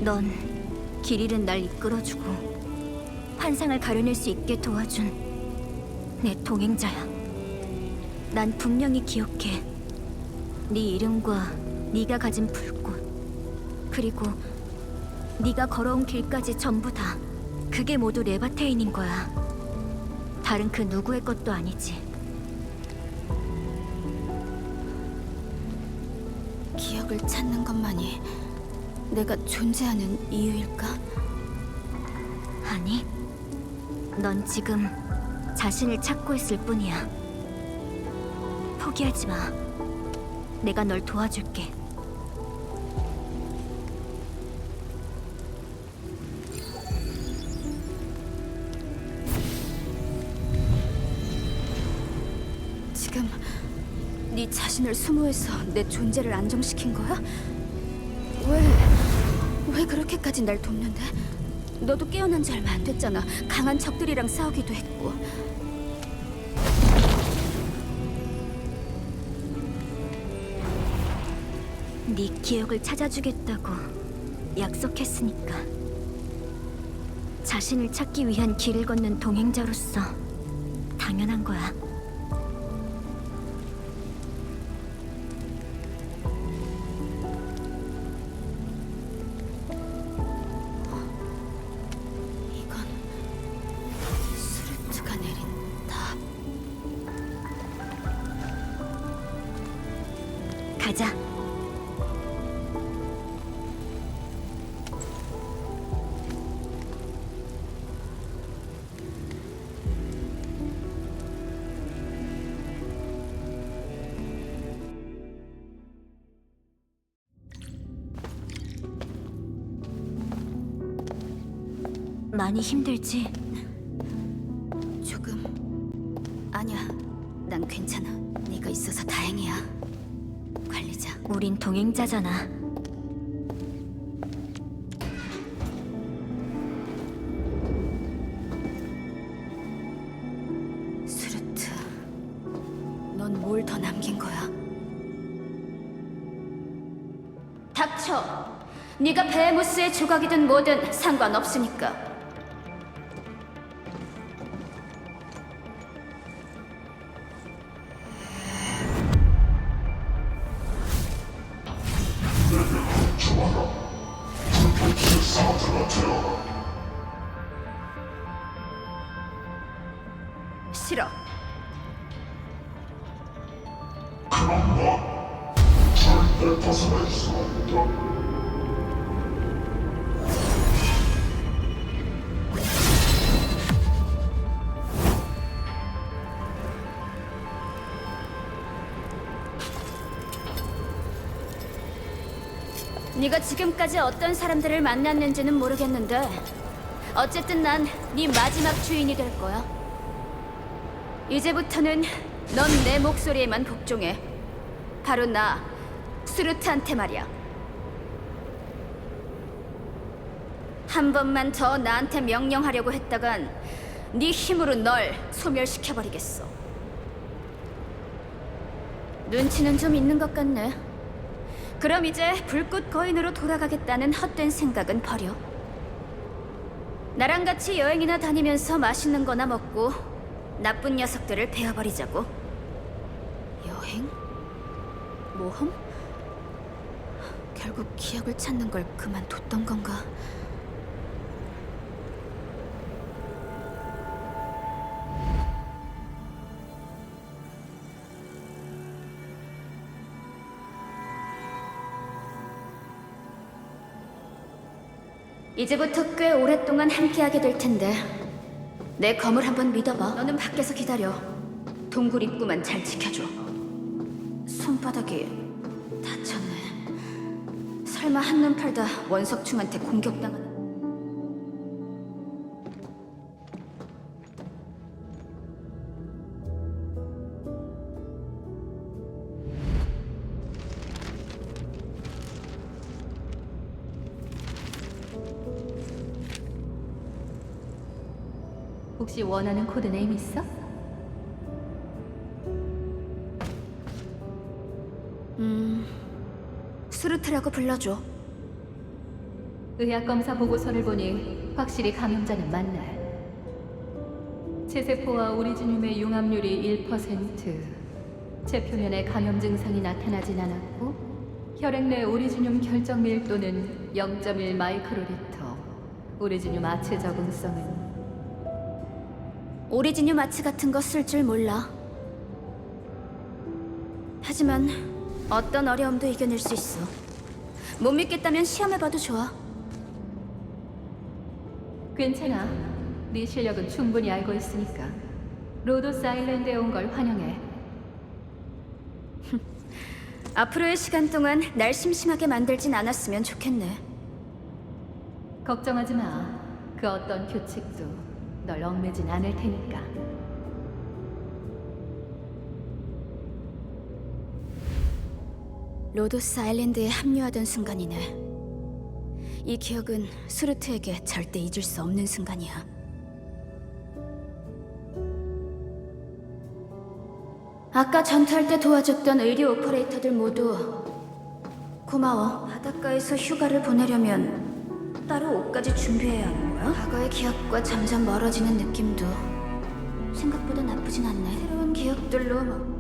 넌 길 잃은 날 이끌어주고 환상을 가려낼 수 있게 도와준 내 동행자야. 난 분명히 기억해. 네 이름과 네가 가진 불꽃, 그리고 네가 걸어온 길까지 전부 다 그게 모두 레바테인인 거야. 다른 그 누구의 것도 아니지. 기억을 찾는 것만이 내가 존재하는 이유일까? 아니, 넌 지금 자신을 찾고 있을 뿐이야. 포기하지 마. 내가 널 도와줄게. 지금 네 자신을 수모해서 내 존재를 안정시킨 거야? 왜 그렇게까지 날 돕는데? 너도 깨어난 지 얼마 안 됐잖아. 강한 적들이랑 싸우기도 했고. 네 기억을 찾아주겠다고 약속했으니까. 자신을 찾기 위한 길을 걷는 동행자로서 당연한 거야. 이건 스루트가 내린 답. 가자. 많이 힘들지? 조금. 아니야, 난 괜찮아. 네가 있어서 다행이야. 관리자. 우린 동행자잖아. 스루트, 넌 뭘 더 남긴 거야? 닥쳐! 네가 베헤모스의 조각이든 뭐든 상관없으니까. 싫어. 네가 지금까지 어떤 사람들을 만났는지는 모르겠는데 어쨌든 난 네 마지막 주인이 될 거야. 이제부터는 넌 내 목소리에만 복종해. 바로 나, 스루트한테 말이야. 한 번만 더 나한테 명령하려고 했다간 네 힘으로 널 소멸시켜버리겠어. 눈치는 좀 있는 것 같네. 그럼 이제 불꽃 거인으로 돌아가겠다는 헛된 생각은 버려. 나랑 같이 여행이나 다니면서 맛있는 거나 먹고 나쁜 녀석들을 베어버리자고. 여행? 모험? 결국 기억을 찾는 걸 그만뒀던 건가? 이제부터 꽤 오랫동안 함께하게 될 텐데 내 검을 한번 믿어봐. 너는 밖에서 기다려. 동굴 입구만 잘 지켜줘. 손바닥이 다쳤네. 설마 한눈 팔다 원석충한테 공격당하는... 혹시 원하는 코드네임 있어? 스루트라고 불러줘. 의학 검사 보고서를 보니 확실히 감염자는 맞네. 체세포와 오리지늄의 융합률이 1%. 체표면에 감염 증상이 나타나진 않았고 혈액 내 오리지늄 결정 밀도는 0.1 마이크로리터. 오리지늄 아체 적응성은 오리지늄 아치 같은 거 쓸 줄 몰라. 하지만 어떤 어려움도 이겨낼 수 있어. 못 믿겠다면 시험해봐도 좋아. 괜찮아. 네 실력은 충분히 알고 있으니까. 로도스 아일랜드에 온 걸 환영해. 앞으로의 시간 동안 날 심심하게 만들진 않았으면 좋겠네. 걱정하지 마. 그 어떤 규칙도 널 얽매진 않을 테니까. 로도스 아일랜드에 합류하던 순간이네. 이 기억은 수르트에게 절대 잊을 수 없는 순간이야. 아까 전투할 때 도와줬던 의료 오퍼레이터들 모두 고마워. 바닷가에서 휴가를 보내려면 따로 옷까지 준비해야 하는 거야? 과거의 기억과 점점 멀어지는 느낌도 생각보다 나쁘진 않네. 새로운 기억들로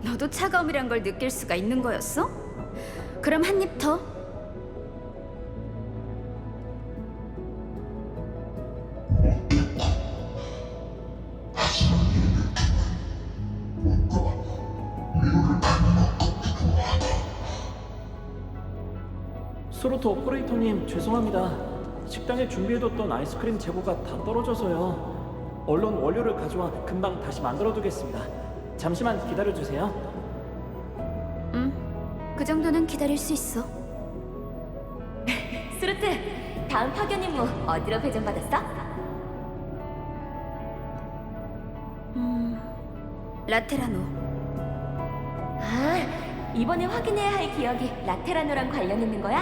너도 차가움이란 걸 느낄 수가 있는 거였어? 그럼 한 입 더. 수로트 오퍼레이터님, 죄송합니다. 식당에 준비해뒀던 아이스크림 재고가 다 떨어져서요. 얼른 원료를 가져와 금방 다시 만들어두겠습니다. 잠시만 기다려주세요. 그 정도는 기다릴 수 있어. 수르트, 다음 파견 임무 어디로 배정받았어? 라테라노. 아, 이번에 확인해야 할 기억이 라테라노랑 관련 있는 거야?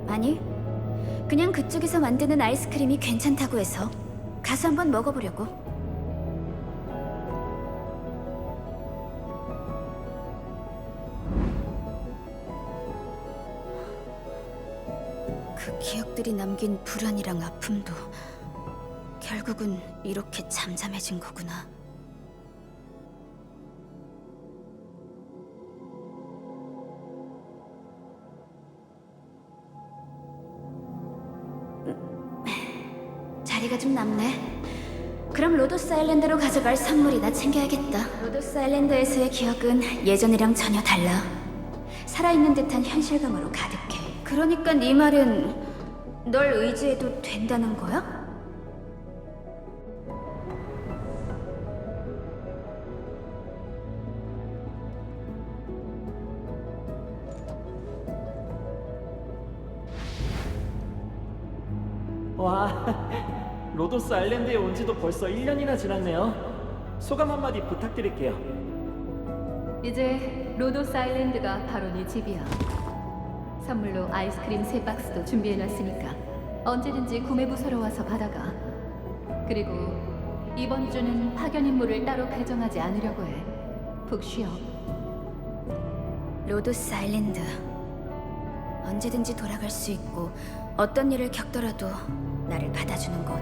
아니, 그냥 그쪽에서 만드는 아이스크림이 괜찮다고 해서 가서 한번 먹어보려고. 그 기억들이 남긴 불안이랑 아픔도 결국은 이렇게 잠잠해진 거구나. 자리가 좀 남네. 그럼 로도스 아일랜드로 가져갈 선물이나 챙겨야겠다. 로도스 아일랜드에서의 기억은 예전이랑 전혀 달라. 살아있는 듯한 현실감으로 가득해. 그러니까 네 말은 널 의지해도 된다는 거야? 와, 로도스 아일랜드에 온 지도 벌써 1년이나 지났네요. 소감 한마디 부탁드릴게요. 이제 로도스 아일랜드가 바로 네 집이야. 선물로 아이스크림 3박스도 준비해놨으니까 언제든지 구매 부서로 와서 받아가. 그리고 이번 주는 파견 임무를 따로 배정하지 않으려고 해. 푹 쉬어. 로도스 아일랜드. 언제든지 돌아갈 수 있고 어떤 일을 겪더라도 나를 받아주는 곳.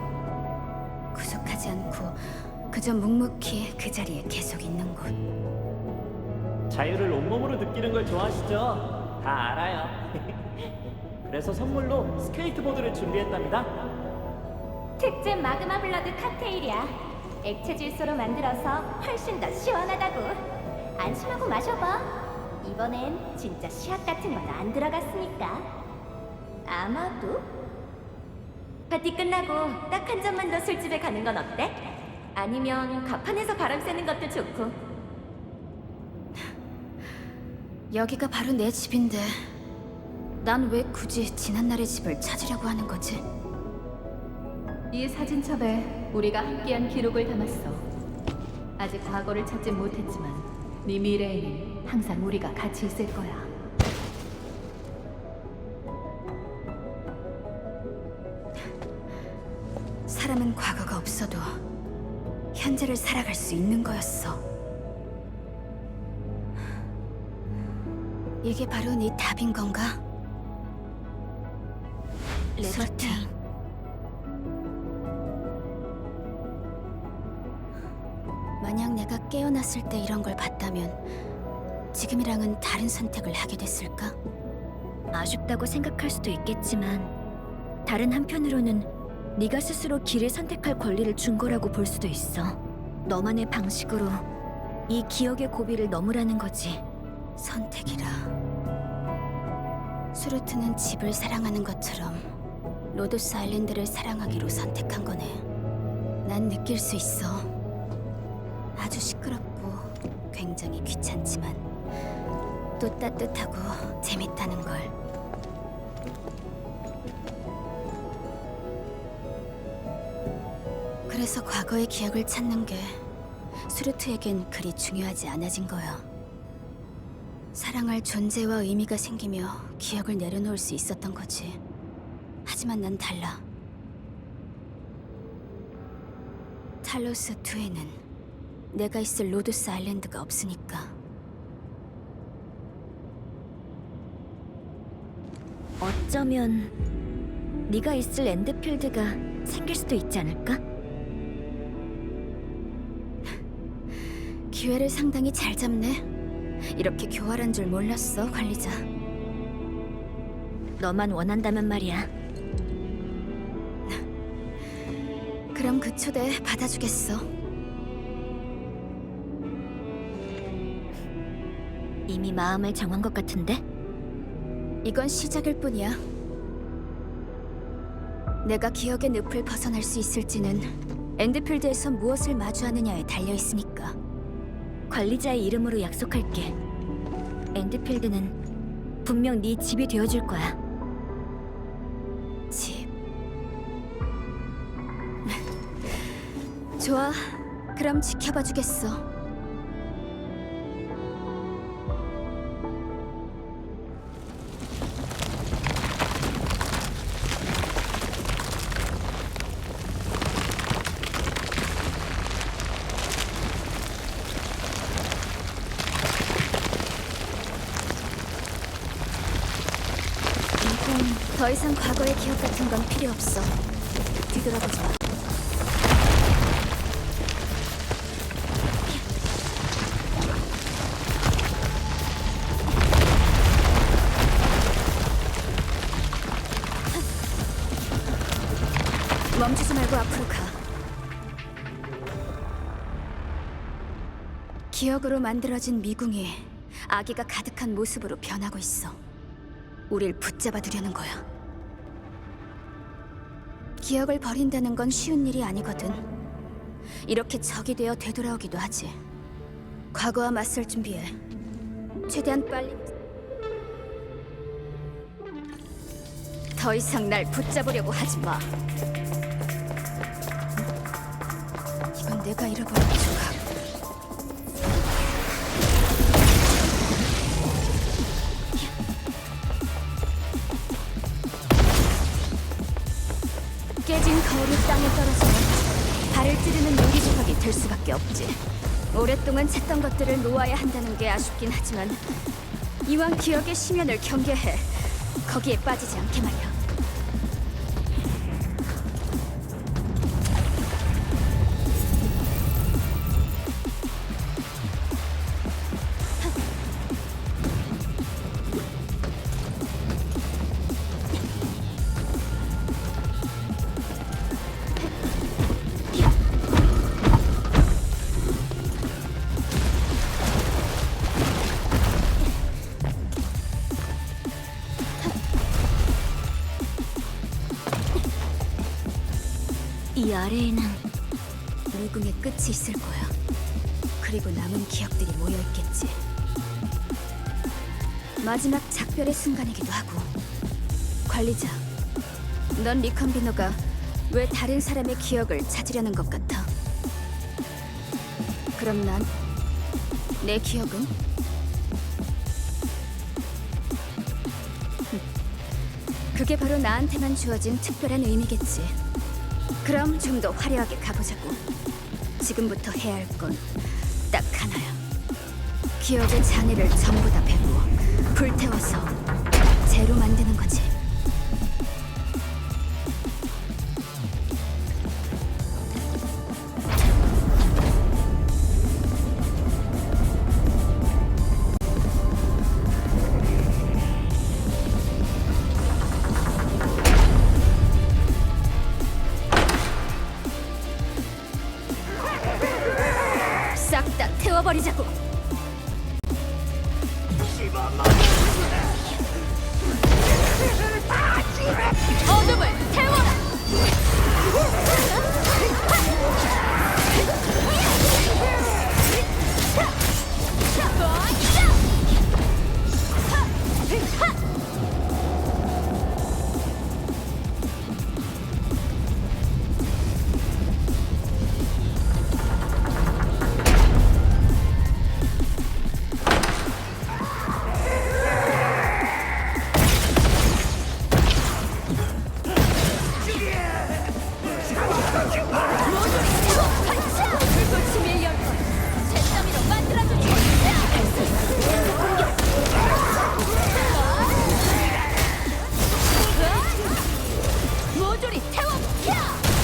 구속하지 않고 그저 묵묵히 그 자리에 계속 있는 곳. 자유를 온몸으로 느끼는 걸 좋아하시죠? 다 알아요. 그래서 선물로 스케이트보드를 준비했답니다. 특제 마그마 블러드 칵테일이야. 액체 질소로 만들어서 훨씬 더 시원하다고. 안심하고 마셔봐. 이번엔 진짜 시약 같은 건 안 들어갔으니까. 아마도? 파티 끝나고 딱 한 잔만 더 술집에 가는 건 어때? 아니면 가판에서 바람 쐬는 것도 좋고. 여기가 바로 내 집인데 난 왜 굳이 지난날의 집을 찾으려고 하는 거지? 이 사진첩에 우리가 함께한 기록을 담았어. 아직 과거를 찾진 못했지만 네 미래에는 항상 우리가 같이 있을 거야. 사람은 과거가 없어도 현재를 살아갈 수 있는 거였어. 이게 바로 네 답인 건가? 레버틴. 만약 내가 깨어났을 때 이런 걸 봤다면 지금이랑은 다른 선택을 하게 됐을까? 아쉽다고 생각할 수도 있겠지만 다른 한편으로는 네가 스스로 길을 선택할 권리를 준 거라고 볼 수도 있어. 너만의 방식으로 이 기억의 고비를 넘으라는 거지. 선택이라. 수루트는 집을 사랑하는 것처럼 로도스 아일랜드를 사랑하기로 선택한 거네. 난 느낄 수 있어. 아주 시끄럽고 굉장히 귀찮지만 또 따뜻하고 재밌다는 걸. 그래서 과거의 기억을 찾는 게 수루트에겐 그리 중요하지 않아진 거야. 사랑할 존재와 의미가 생기며 기억을 내려놓을 수 있었던 거지. 하지만 난 달라. 탈로스 2에는 내가 있을 로도스 아일랜드가 없으니까. 어쩌면 네가 있을 엔드필드가 생길 수도 있지 않을까? 기회를 상당히 잘 잡네. 이렇게 교활한 줄 몰랐어, 관리자. 너만 원한다면 말이야. 그럼 그 초대 받아주겠어. 이미 마음을 정한 것 같은데? 이건 시작일 뿐이야. 내가 기억의 늪을 벗어날 수 있을지는 엔드필드에서 무엇을 마주하느냐에 달려있으니까. 관리자의 이름으로 약속할게. 엔드필드는 분명 네 집이 되어줄 거야. 집. 좋아. 그럼 지켜봐주겠어. 더 이상 과거의 기억 같은 건 필요 없어. 뒤돌아보지 마. 멈추지 말고 앞으로 가. 기억으로 만들어진 미궁이 아기가 가득한 모습으로 변하고 있어. 우릴 붙잡아 두려는 거야. 기억을 버린다는 건 쉬운 일이 아니거든. 이렇게 적이 되어 되돌아오기도 하지. 과거와 맞설 준비해. 최대한 빨리. 더 이상 날 붙잡으려고 하지 마. 이건 내가 잃어버린 조각. 깨진 거울이 땅에 떨어지면 발을 찌르는 유리 조각이 될 수밖에 없지. 오랫동안 찾던 것들을 놓아야 한다는 게 아쉽긴 하지만 이왕 기억의 심연을 경계해. 거기에 빠지지 않게 말이야. 이 아래에는 미궁의 끝이 있을 거야. 그리고 남은 기억들이 모여있겠지. 마지막 작별의 순간이기도 하고. 관리자, 넌 리컨비너가 왜 다른 사람의 기억을 찾으려는 것 같아? 그럼 난 내 기억은? 그게 바로 나한테만 주어진 특별한 의미겠지. 그럼 좀 더 화려하게 가보자고. 지금부터 해야 할 건 딱 하나야. 기억의 잔해를 전부 다 베고 불태워서 재로 만드는 거지. 싹 다 태워버리자고. 어둠을 태워라. 모조리 태워!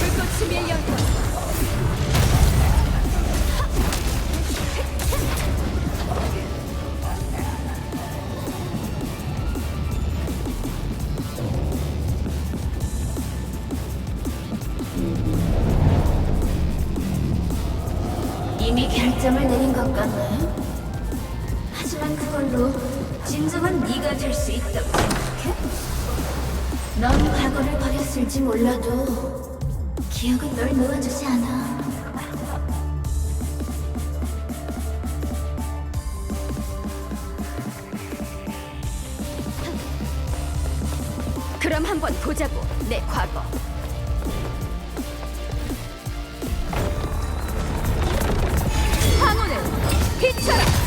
불꽃이 밀려올 거야. 이미 결정을 내린 것 같네. 하지만 그걸로 진정한 네가 될 수 있다고 생각해? 넌 과거를 버렸을지 몰라도 기억은 널 놓아주지 않아. 그럼 한번 보자고, 내 과거. 황혼을 비춰라!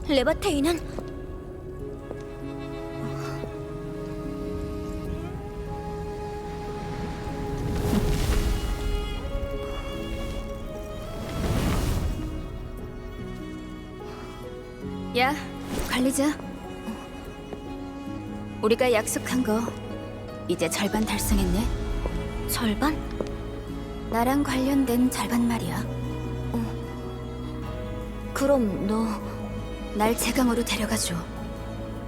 레바테이는 야, 관리자. 우리가 약속한 거 이제 절반 달성했네. 절반? 나랑 관련된 절반 말이야. 그럼 너 날 제강으로 데려가줘.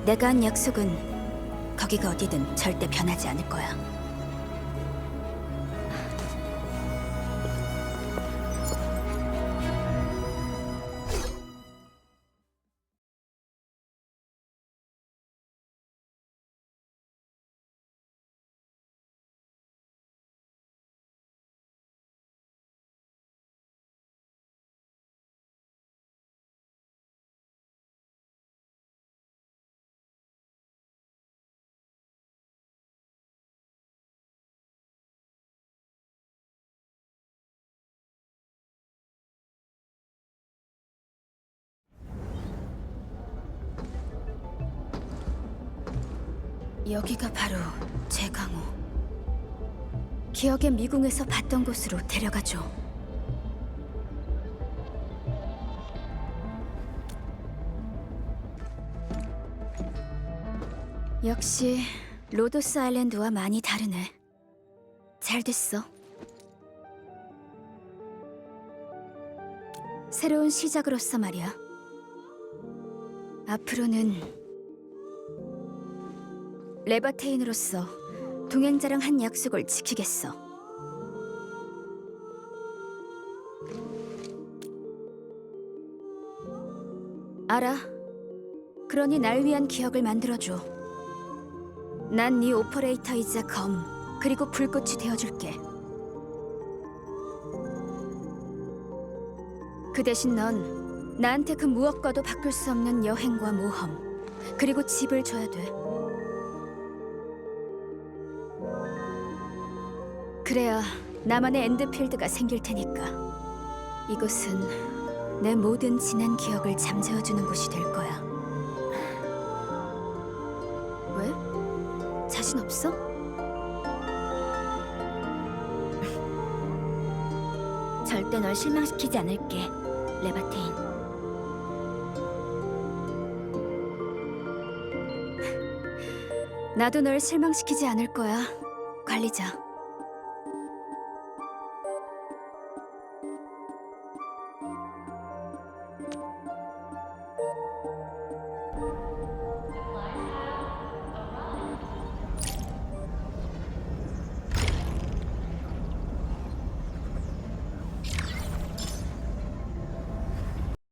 내가 한 약속은 거기가 어디든 절대 변하지 않을 거야. 여기가 바로 제강호. 기억의 미궁에서 봤던 곳으로 데려가줘. 역시 로도스 아일랜드와 많이 다르네. 잘 됐어. 새로운 시작으로서 말이야. 앞으로는 레바테인으로서 동행자랑 한 약속을 지키겠어. 알아. 그러니 날 위한 기억을 만들어줘. 난 네 오퍼레이터이자 검, 그리고 불꽃이 되어줄게. 그 대신 넌 나한테 그 무엇과도 바꿀 수 없는 여행과 모험, 그리고 집을 줘야 돼. 그래야 나만의 엔드필드가 생길 테니까. 이곳은 내 모든 지난 기억을 잠재워주는 곳이 될 거야. 왜? 자신 없어? 절대 널 실망시키지 않을게, 레바테인. 나도 널 실망시키지 않을 거야, 관리자.